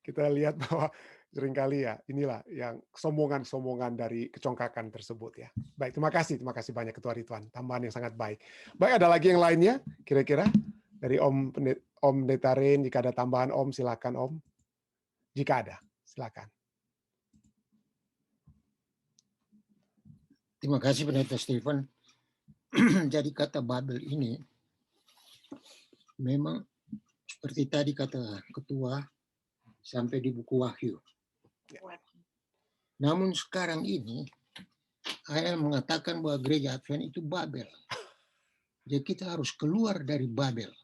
Kita lihat bahwa seringkali ya, inilah yang sombongan-sombongan dari kecongkakan tersebut ya. Baik, terima kasih banyak Ketua Ridwan. Tambahan yang sangat baik. Baik, ada lagi yang lainnya kira-kira? Dari Om Detarin, jika ada tambahan Om, silakan Om. Jika ada, silakan. Terima kasih Pendeta Stephen. Jadi kata Babel ini memang seperti tadi kata Ketua sampai di buku Wahyu. Namun sekarang ini ayat mengatakan bahwa gereja Advent itu Babel. Jadi kita harus keluar dari Babel.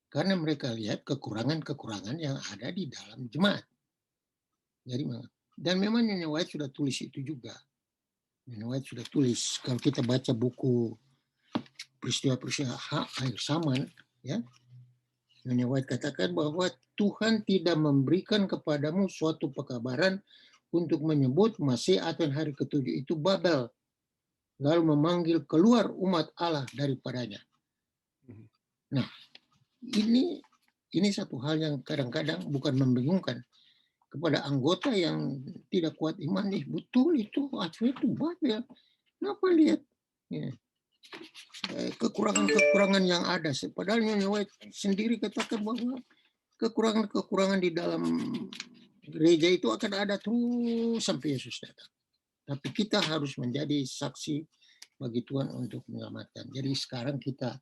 Karena mereka lihat kekurangan-kekurangan yang ada di dalam jemaat. Jadi, dan memang Nyonya White sudah tulis itu juga. Nyonya White sudah tulis. Kalau kita baca buku peristiwa-peristiwa akhir zaman, ya, Nyonya White katakan bahwa Tuhan tidak memberikan kepadamu suatu pekabaran untuk menyebut Masih atau hari ketujuh itu Babel, lalu memanggil keluar umat Allah daripadanya. Nah, ini satu hal yang kadang-kadang bukan membingungkan kepada anggota yang tidak kuat iman. Betul itu Advent itu Babel. Kenapa lihat ya, kekurangan-kekurangan yang ada? Padahal Nyonya White sendiri katakan bahwa kekurangan-kekurangan di dalam gereja itu akan ada terus sampai Yesus datang. Tapi kita harus menjadi saksi bagi Tuhan untuk menyelamatkan. Jadi sekarang kita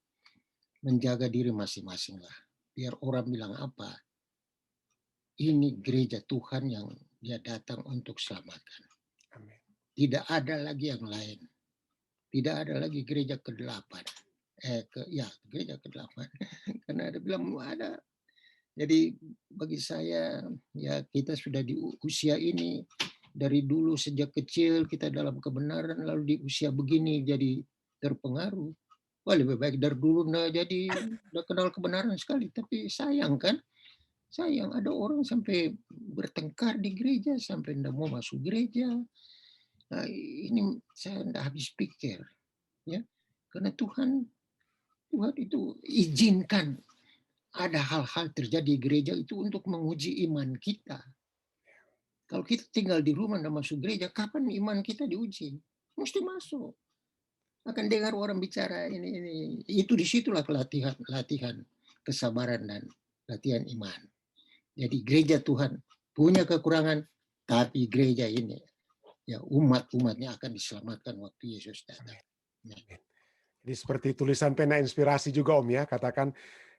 menjaga diri masing-masing lah. Biar orang bilang apa, ini gereja Tuhan yang dia datang untuk selamatkan. Amin. Tidak ada lagi yang lain. Tidak ada lagi gereja ke-8. Gereja ke-8. Karena ada bilang ada. Jadi bagi saya, ya kita sudah di usia ini, dari dulu sejak kecil kita dalam kebenaran, lalu di usia begini jadi terpengaruh. Wah, lebih baik dari dulu udah kenal kebenaran sekali. Tapi sayang kan, sayang ada orang sampai bertengkar di gereja, sampai tidak mau masuk gereja. Nah, ini saya tidak habis pikir, ya, karena Tuhan itu izinkan ada hal-hal terjadi di gereja itu untuk menguji iman kita. Kalau kita tinggal di rumah dan masuk gereja, kapan iman kita diuji? Mesti masuk. Akan dengar orang bicara ini. Itu disitulah latihan kesabaran dan latihan iman. Jadi gereja Tuhan punya kekurangan, tapi gereja ini, ya umatnya akan diselamatkan waktu Yesus datang. Jadi seperti tulisan pena inspirasi juga Om ya, katakan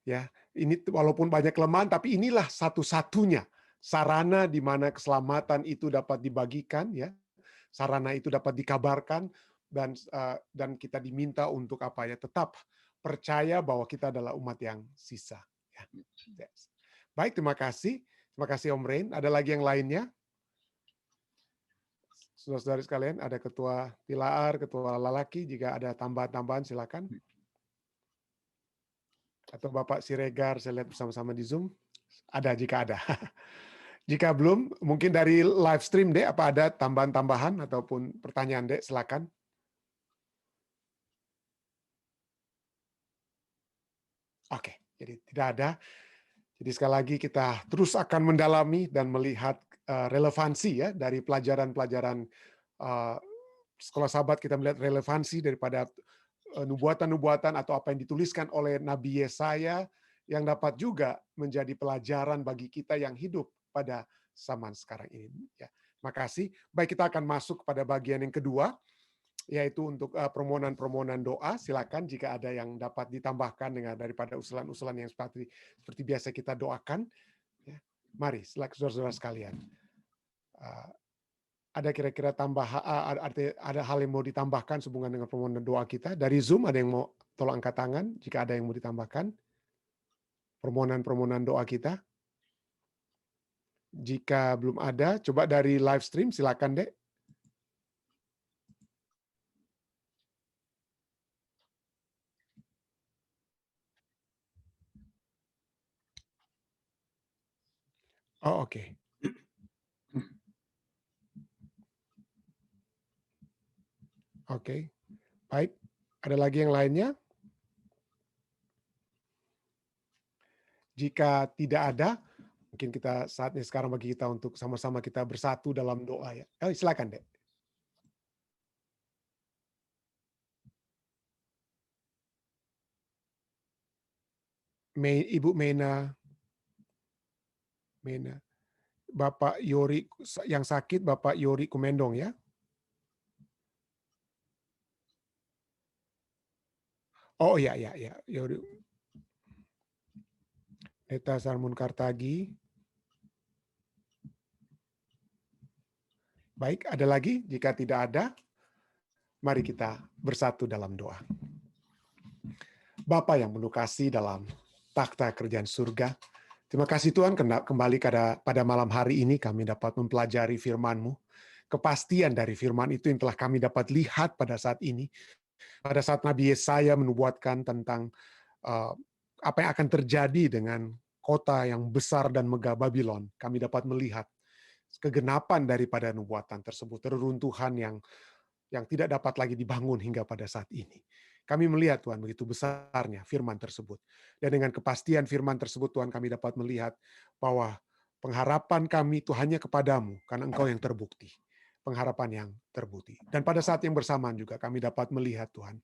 ya, ini walaupun banyak kelemahan, tapi inilah satu-satunya sarana di mana keselamatan itu dapat dibagikan, ya, sarana itu dapat dikabarkan, dan kita diminta untuk apa ya, tetap percaya bahwa kita adalah umat yang sisa. Ya. Baik, terima kasih Om Rain. Ada lagi yang lainnya? Saudara-saudari sekalian, ada Ketua Pilar, Ketua Lalaki, jika ada tambahan-tambahan silakan. Atau Bapak Siregar, saya lihat bersama-sama di Zoom. Ada jika ada. Jika belum, mungkin dari live stream, Dek, apa ada tambahan-tambahan ataupun pertanyaan, Dek, silakan. Oke, jadi tidak ada. Jadi sekali lagi kita terus akan mendalami dan melihat relevansi ya dari pelajaran-pelajaran sekolah sahabat. Kita melihat relevansi daripada nubuatan-nubuatan atau apa yang dituliskan oleh Nabi Yesaya yang dapat juga menjadi pelajaran bagi kita yang hidup pada zaman sekarang ini. Ya, makasih. Baik, kita akan masuk pada bagian yang kedua, yaitu untuk permohonan-permohonan doa. Silakan jika ada yang dapat ditambahkan dengan daripada usulan-usulan yang seperti biasa kita doakan. Ya. Mari, silakan saudara-saudara sekalian. Ada kira-kira ada hal yang mau ditambahkan sehubungan dengan permohonan doa kita? Dari Zoom ada yang mau tolong angkat tangan jika ada yang mau ditambahkan? Permohonan-permohonan doa kita? Jika belum ada, coba dari live stream silakan, Dek. Oh, oke. Oke. Baik. Ada lagi yang lainnya? Jika tidak ada, mungkin kita saatnya sekarang bagi kita untuk sama-sama kita bersatu dalam doa ya. Silakan, Dek. Ibu Mena, Bapak Yori yang sakit, Bapak Yori Kumendong ya. Oh ya, Yori. Eta Sarmun Kartagi. Baik, ada lagi? Jika tidak ada, mari kita bersatu dalam doa. Bapa yang penuh kasih dalam takhta kerajaan surga, terima kasih Tuhan kembali pada malam hari ini kami dapat mempelajari firman-Mu. Kepastian dari firman itu yang telah kami dapat lihat pada saat ini. Pada saat Nabi Yesaya menubuatkan tentang apa yang akan terjadi dengan kota yang besar dan megah Babylon, kami dapat melihat kegenapan daripada nubuatan tersebut, reruntuhan yang tidak dapat lagi dibangun hingga pada saat ini. Kami melihat Tuhan begitu besarnya firman tersebut. Dan dengan kepastian firman tersebut Tuhan kami dapat melihat bahwa pengharapan kami itu hanya kepadamu karena Engkau yang terbukti. Pengharapan yang terbukti. Dan pada saat yang bersamaan juga kami dapat melihat Tuhan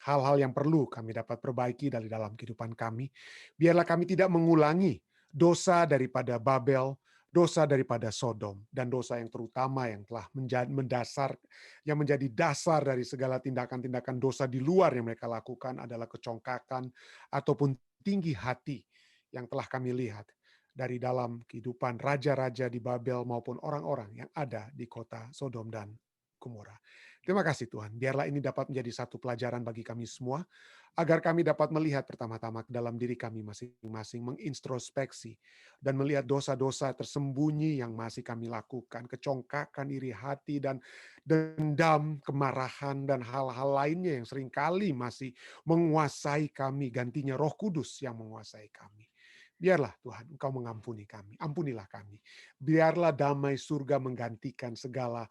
hal-hal yang perlu kami dapat perbaiki dari dalam kehidupan kami. Biarlah kami tidak mengulangi dosa daripada Babel, dosa daripada Sodom dan dosa yang terutama yang telah menjadi dasar dari segala tindakan-tindakan dosa di luar yang mereka lakukan adalah kecongkakan ataupun tinggi hati yang telah kami lihat dari dalam kehidupan raja-raja di Babel maupun orang-orang yang ada di kota Sodom dan Gomora. Terima kasih Tuhan, biarlah ini dapat menjadi satu pelajaran bagi kami semua, agar kami dapat melihat pertama-tama ke dalam diri kami masing-masing, mengintrospeksi, dan melihat dosa-dosa tersembunyi yang masih kami lakukan, kecongkakan, iri hati, dan dendam, kemarahan, dan hal-hal lainnya yang seringkali masih menguasai kami, gantinya Roh Kudus yang menguasai kami. Biarlah Tuhan, Engkau mengampuni kami, ampunilah kami. Biarlah damai surga menggantikan segala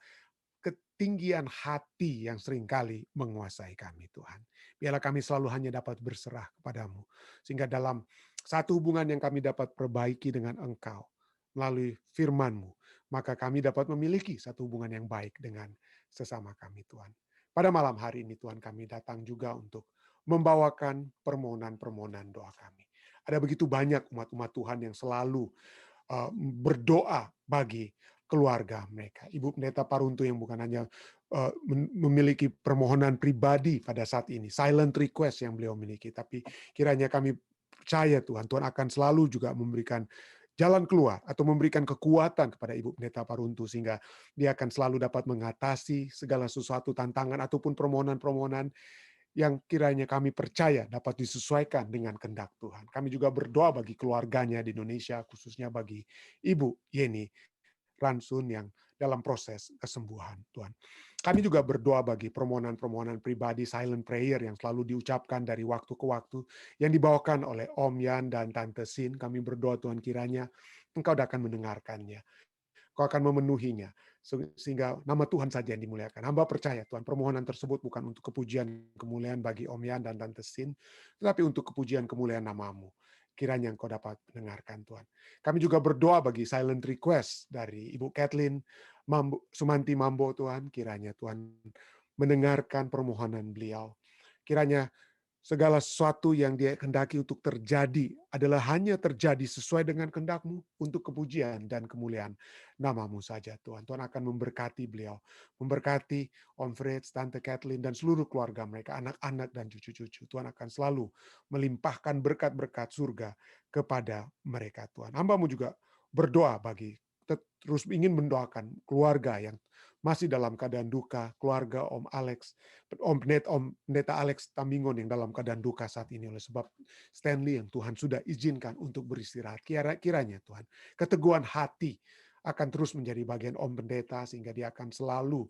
ketinggian hati yang seringkali menguasai kami, Tuhan. Biarlah kami selalu hanya dapat berserah kepadamu. Sehingga dalam satu hubungan yang kami dapat perbaiki dengan Engkau, melalui firman-Mu, maka kami dapat memiliki satu hubungan yang baik dengan sesama kami, Tuhan. Pada malam hari ini, Tuhan, kami datang juga untuk membawakan permohonan-permohonan doa kami. Ada begitu banyak umat-umat Tuhan yang selalu berdoa bagi keluarga mereka. Ibu Pendeta Paruntu yang bukan hanya memiliki permohonan pribadi pada saat ini, silent request yang beliau miliki, tapi kiranya kami percaya Tuhan akan selalu juga memberikan jalan keluar atau memberikan kekuatan kepada Ibu Pendeta Paruntu sehingga dia akan selalu dapat mengatasi segala sesuatu tantangan ataupun permohonan-permohonan yang kiranya kami percaya dapat disesuaikan dengan kehendak Tuhan. Kami juga berdoa bagi keluarganya di Indonesia, khususnya bagi Ibu Yeni Ransun yang dalam proses kesembuhan, Tuhan. Kami juga berdoa bagi permohonan-permohonan pribadi, silent prayer yang selalu diucapkan dari waktu ke waktu, yang dibawakan oleh Om Yan dan Tante Sin. Kami berdoa Tuhan kiranya Engkau akan mendengarkannya. Kau akan memenuhinya, sehingga nama Tuhan saja yang dimuliakan. Hamba percaya Tuhan, permohonan tersebut bukan untuk kepujian kemuliaan bagi Om Yan dan Tante Sin, tetapi untuk kepujian kemuliaan nama-Mu. Kiranya Engkau dapat mendengarkan Tuhan. Kami juga berdoa bagi silent request dari Ibu Kathleen Sumanti Mambo Tuhan. Kiranya Tuhan mendengarkan permohonan beliau. Kiranya segala sesuatu yang dia kehendaki untuk terjadi adalah hanya terjadi sesuai dengan kehendak-Mu untuk kepujian dan kemuliaan nama-Mu saja Tuhan. Tuhan akan memberkati beliau. Memberkati Om Fritz, Tante Kathleen, dan seluruh keluarga mereka, anak-anak dan cucu-cucu. Tuhan akan selalu melimpahkan berkat-berkat surga kepada mereka Tuhan. Hamba-Mu juga berdoa bagi terus ingin mendoakan keluarga yang masih dalam keadaan duka, keluarga Om Pendeta Alex Tambingon yang dalam keadaan duka saat ini oleh sebab Stanley yang Tuhan sudah izinkan untuk beristirahat. Kiranya Tuhan, keteguhan hati akan terus menjadi bagian Om Pendeta sehingga dia akan selalu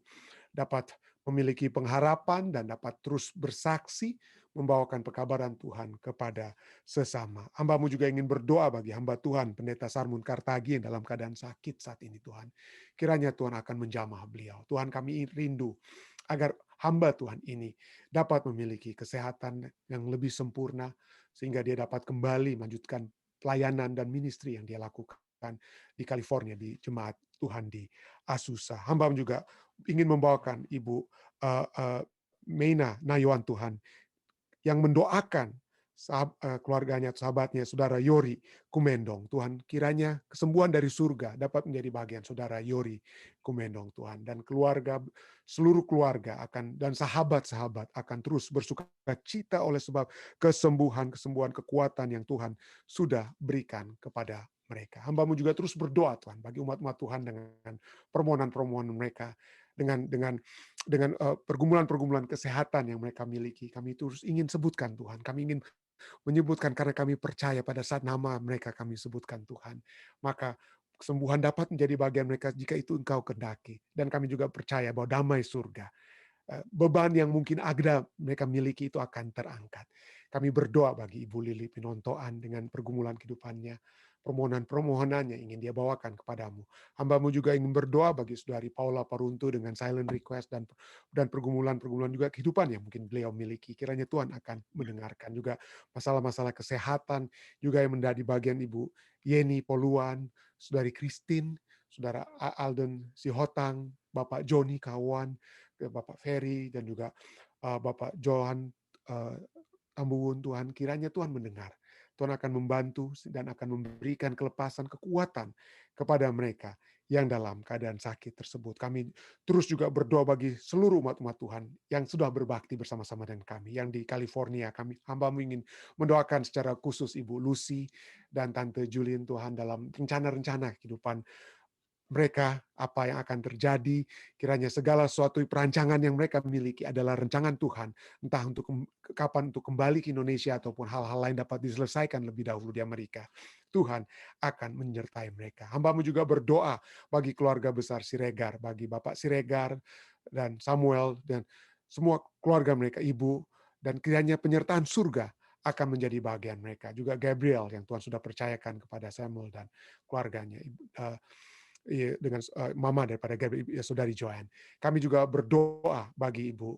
dapat memiliki pengharapan dan dapat terus bersaksi membawakan pekabaran Tuhan kepada sesama. Hamba-Mu juga ingin berdoa bagi hamba Tuhan, Pendeta Sarmun Kartagi yang dalam keadaan sakit saat ini Tuhan. Kiranya Tuhan akan menjamah beliau. Tuhan kami rindu agar hamba Tuhan ini dapat memiliki kesehatan yang lebih sempurna sehingga dia dapat kembali melanjutkan pelayanan dan ministry yang dia lakukan di California di jemaat Tuhan di Azusa. Hamba juga ingin membawakan Ibu Meina Nayuan Tuhan yang mendoakan keluarganya, sahabatnya, Saudara Yori Kumendong. Tuhan, kiranya kesembuhan dari surga dapat menjadi bagian Saudara Yori Kumendong, Tuhan. Dan seluruh keluarga dan sahabat-sahabat akan terus bersuka cita oleh sebab kesembuhan, kekuatan yang Tuhan sudah berikan kepada mereka. Hamba-Mu juga terus berdoa, Tuhan, bagi umat-umat Tuhan dengan permohonan-permohonan mereka, dengan pergumulan-pergumulan kesehatan yang mereka miliki. Kami terus ingin sebutkan Tuhan. Kami ingin menyebutkan karena kami percaya pada saat nama mereka kami sebutkan Tuhan. Maka kesembuhan dapat menjadi bagian mereka jika itu Engkau kehendaki. Dan kami juga percaya bahwa damai surga, beban yang mungkin ada mereka miliki itu akan terangkat. Kami berdoa bagi Ibu Lili Pinontoan dengan pergumulan kehidupannya, permohonan-permohonan yang ingin dia bawakan kepadamu. Hamba-Mu juga ingin berdoa bagi Saudari Paula Paruntu dengan silent request dan pergumulan-pergumulan juga kehidupan yang mungkin beliau miliki. Kiranya Tuhan akan mendengarkan juga masalah-masalah kesehatan juga yang menjadi bagian Ibu Yeni Poluan, Saudari Christine, Saudara Alden Sihotang, Bapak Joni Kawan, Bapak Ferry, dan juga Bapak Johan Tambuwun. Tuhan, kiranya Tuhan mendengar. Tuhan akan membantu dan akan memberikan kelepasan, kekuatan kepada mereka yang dalam keadaan sakit tersebut. Kami terus juga berdoa bagi seluruh umat-umat Tuhan yang sudah berbakti bersama-sama dengan kami. Yang di California, hamba ingin mendoakan secara khusus Ibu Lucy dan Tante Julien Tuhan dalam rencana-rencana kehidupan mereka, apa yang akan terjadi, kiranya segala sesuatu perancangan yang mereka miliki adalah rancangan Tuhan, entah untuk kapan untuk kembali ke Indonesia ataupun hal-hal lain dapat diselesaikan lebih dahulu di Amerika. Tuhan akan menyertai mereka. Hamba-Mu juga berdoa bagi keluarga besar Siregar, bagi Bapak Siregar dan Samuel dan semua keluarga mereka, Ibu, dan kiranya penyertaan surga akan menjadi bagian mereka. Juga Gabriel yang Tuhan sudah percayakan kepada Samuel dan keluarganya, dengan mama daripada Gabriel, saudari Joanne. Kami juga berdoa bagi Ibu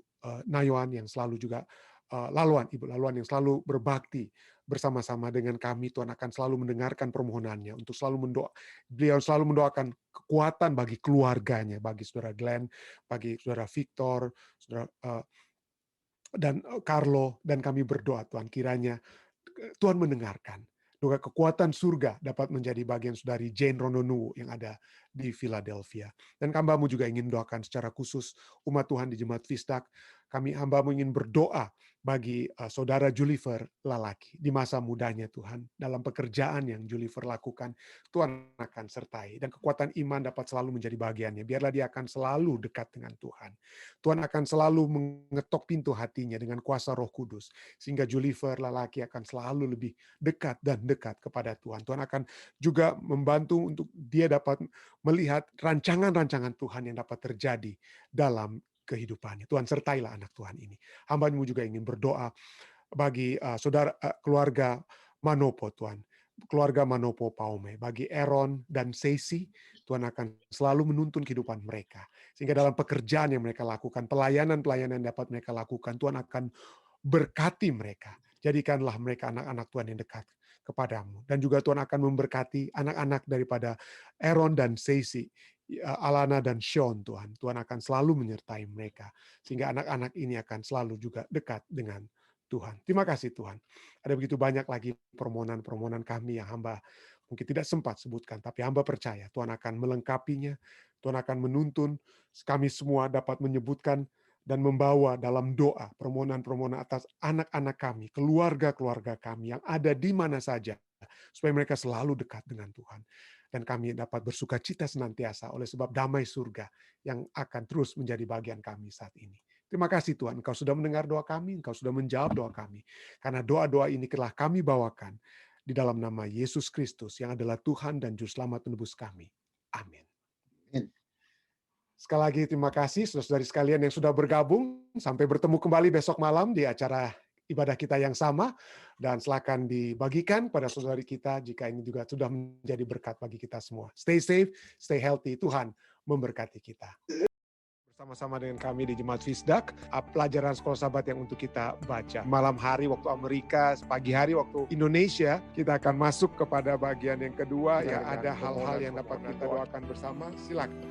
Nayuan yang selalu juga Ibu Laluan yang selalu berbakti bersama-sama dengan kami. Tuhan akan selalu mendengarkan permohonannya untuk beliau selalu mendoakan kekuatan bagi keluarganya, bagi saudara Glenn, bagi saudara Victor, saudara dan Carlo, dan kami berdoa Tuhan kiranya Tuhan mendengarkan. Doa kekuatan surga dapat menjadi bagian saudari Jane Rononu yang ada di Philadelphia. Dan hamba-Mu juga ingin doakan secara khusus umat Tuhan di Jemaat Fisdak. Hamba-Mu ingin berdoa bagi saudara Julifer Lalaki di masa mudanya Tuhan. Dalam pekerjaan yang Julifer lakukan, Tuhan akan sertai. Dan kekuatan iman dapat selalu menjadi bagiannya. Biarlah dia akan selalu dekat dengan Tuhan. Tuhan akan selalu mengetok pintu hatinya dengan kuasa Roh Kudus. Sehingga Julifer Lalaki akan selalu lebih dekat dan dekat kepada Tuhan. Tuhan akan juga membantu untuk dia dapat melihat rancangan-rancangan Tuhan yang dapat terjadi dalam kehidupannya. Tuhan sertailah anak Tuhan ini. Hamba-Mu juga ingin berdoa bagi keluarga Manopo, Tuhan. Keluarga Manopo Paume. Bagi Aaron dan Seisi, Tuhan akan selalu menuntun kehidupan mereka. Sehingga dalam pekerjaan yang mereka lakukan, pelayanan-pelayanan yang dapat mereka lakukan, Tuhan akan berkati mereka. Jadikanlah mereka anak-anak Tuhan yang dekat kepadamu. Dan juga Tuhan akan memberkati anak-anak daripada Aaron dan Seisi, Alana dan Sean, Tuhan. Tuhan akan selalu menyertai mereka. Sehingga anak-anak ini akan selalu juga dekat dengan Tuhan. Terima kasih Tuhan. Ada begitu banyak lagi permohonan-permohonan kami yang hamba mungkin tidak sempat sebutkan. Tapi hamba percaya Tuhan akan melengkapinya. Tuhan akan menuntun kami semua dapat menyebutkan dan membawa dalam doa permohonan-permohonan atas anak-anak kami, keluarga-keluarga kami yang ada di mana saja. Supaya mereka selalu dekat dengan Tuhan. Dan kami dapat bersuka cita senantiasa oleh sebab damai surga yang akan terus menjadi bagian kami saat ini. Terima kasih Tuhan, Engkau sudah mendengar doa kami, Engkau sudah menjawab doa kami. Karena doa-doa ini telah kami bawakan di dalam nama Yesus Kristus yang adalah Tuhan dan Juru Selamat penebus kami. Amin. Sekali lagi terima kasih saudara-saudari sekalian yang sudah bergabung. Sampai bertemu kembali besok malam di acara ibadah kita yang sama, dan silakan dibagikan pada saudari kita jika ini juga sudah menjadi berkat bagi kita semua. Stay safe, stay healthy. Tuhan memberkati kita. Bersama-sama dengan kami di Jemaat Fisdak, pelajaran sekolah sahabat yang untuk kita baca. Malam hari waktu Amerika, pagi hari waktu Indonesia, kita akan masuk kepada bagian yang kedua, yang ada hal-hal yang dapat kita doakan bersama. Silakan.